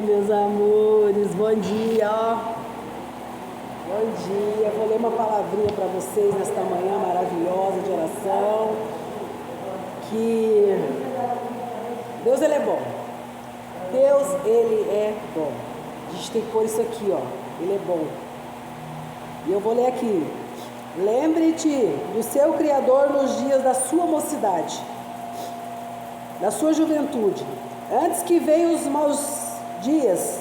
meus amores, bom dia, ó. Bom dia, vou ler uma palavrinha para vocês nesta manhã maravilhosa de oração. Que Deus, Ele é bom. Deus, Ele é bom. A gente tem que pôr isso aqui, ó. Ele é bom. E eu vou ler aqui. Lembre-te do seu Criador nos dias da sua mocidade, da sua juventude, antes que venham os maus dias,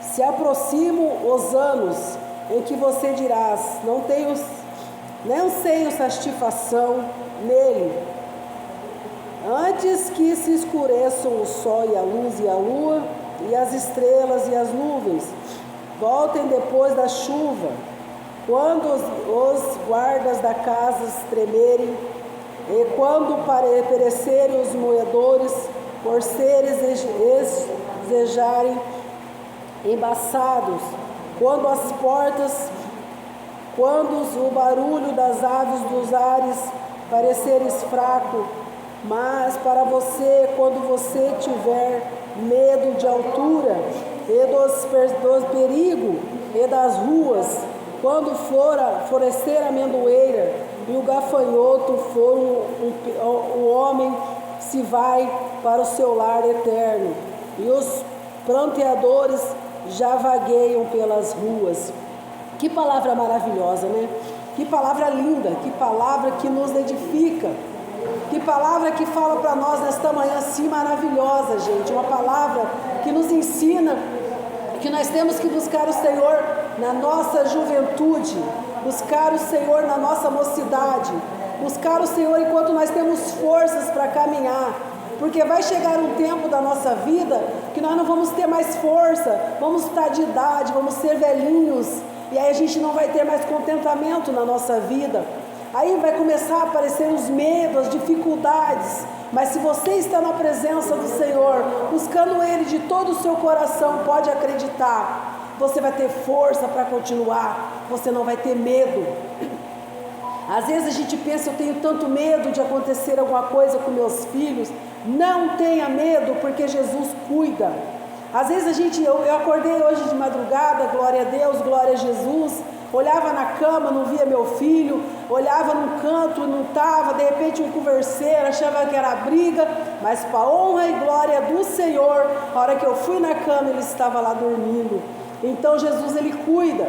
se aproximam os anos em que você dirás, não tenho satisfação nele, antes que se escureçam o sol e a luz e a lua, e as estrelas e as nuvens voltem depois da chuva, quando os guardas da casa tremerem, e quando perecerem os moedores, por seres desejarem embaçados, quando as portas, quando o barulho das aves dos ares pareceres fraco, mas para você, quando você tiver medo de altura, e do perigo, e das ruas, quando florescer a amendoeira, e o gafanhoto for o homem se vai para o seu lar eterno, e os pranteadores já vagueiam pelas ruas. Que palavra maravilhosa, né? Que palavra linda, que palavra que nos edifica, que palavra que fala para nós nesta manhã assim maravilhosa, gente. Uma palavra que nos ensina que nós temos que buscar o Senhor na nossa juventude, buscar o Senhor na nossa mocidade, buscar o Senhor enquanto nós temos forças para caminhar, porque vai chegar um tempo da nossa vida que nós não vamos ter mais força, vamos estar de idade, vamos ser velhinhos, e aí a gente não vai ter mais contentamento na nossa vida, aí vai começar a aparecer os medos, as dificuldades. Mas se você está na presença do Senhor, buscando Ele de todo o seu coração, pode acreditar, você vai ter força para continuar, você não vai ter medo. Às vezes a gente pensa, eu tenho tanto medo de acontecer alguma coisa com meus filhos. Não tenha medo, porque Jesus cuida. Às vezes eu acordei hoje de madrugada, glória a Deus, glória a Jesus, olhava na cama, não via meu filho, olhava num canto, não estava, de repente um converseiro, achava que era briga, mas para a honra e glória do Senhor, a hora que eu fui na cama, ele estava lá dormindo. Então Jesus, Ele cuida.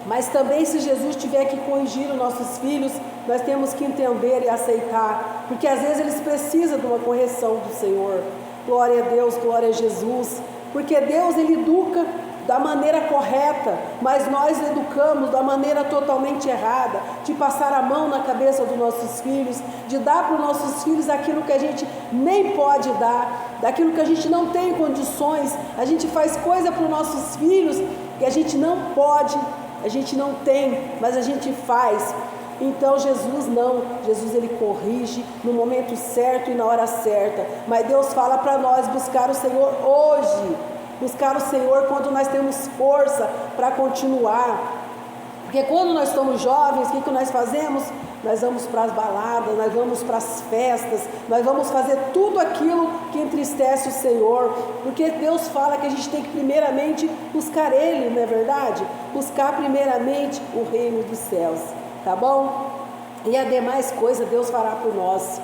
Mas também, se Jesus tiver que corrigir os nossos filhos, nós temos que entender e aceitar, porque às vezes eles precisam de uma correção do Senhor. Glória a Deus, glória a Jesus, porque Deus, Ele educa da maneira correta, mas nós educamos da maneira totalmente errada, de passar a mão na cabeça dos nossos filhos, de dar para os nossos filhos aquilo que a gente nem pode dar, daquilo que a gente não tem condições. A gente faz coisa para os nossos filhos que a gente não pode, a gente não tem, mas a gente faz. Então Jesus não, Jesus Ele corrige no momento certo e na hora certa, mas Deus fala para nós buscar o Senhor hoje, buscar o Senhor quando nós temos força para continuar, porque quando nós estamos jovens, o que nós fazemos? Nós vamos para as baladas, nós vamos para as festas, nós vamos fazer tudo aquilo que entristece o Senhor, porque Deus fala que a gente tem que primeiramente buscar Ele, não é verdade? Buscar primeiramente o reino dos céus, tá bom? E a demais coisa Deus fará por nós,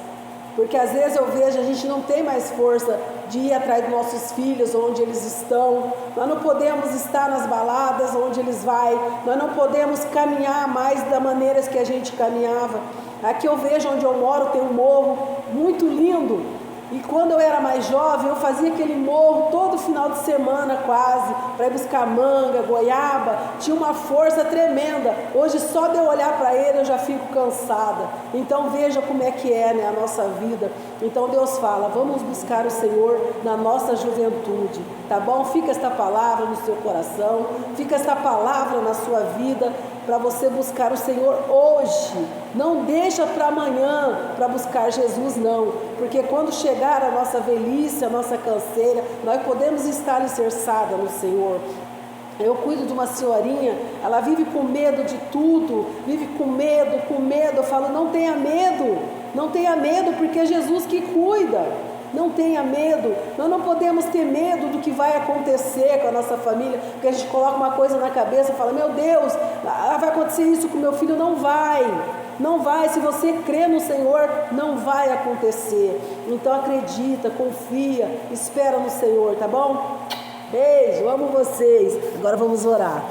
porque às vezes eu vejo, a gente não tem mais força de ir atrás dos nossos filhos, onde eles estão, nós não podemos estar nas baladas onde eles vão, nós não podemos caminhar mais da maneira que a gente caminhava. Aqui eu vejo onde eu moro, tem um morro muito lindo, e quando eu era mais jovem, eu fazia aquele morro todo final de semana quase, para ir buscar manga, goiaba, tinha uma força tremenda. Hoje só de eu olhar para ele eu já fico cansada. Então veja como é que é, né, a nossa vida. Então Deus fala, vamos buscar o Senhor na nossa juventude, tá bom? Fica esta palavra no seu coração, fica esta palavra na sua vida, para você buscar o Senhor hoje. Não deixa para amanhã para buscar Jesus, não, porque quando chegar a nossa velhice, a nossa canseira, nós podemos estar alicerçadas no Senhor. Eu cuido de uma senhorinha, ela vive com medo de tudo, vive com medo. Eu falo, não tenha medo, porque é Jesus que cuida. Não tenha medo. Nós não podemos ter medo do que vai acontecer com a nossa família, porque a gente coloca uma coisa na cabeça e fala, meu Deus, vai acontecer isso com meu filho. Não vai. Não vai, se você crê no Senhor, não vai acontecer. Então acredita, confia, espera no Senhor, tá bom? Beijo, amo vocês. Agora vamos orar.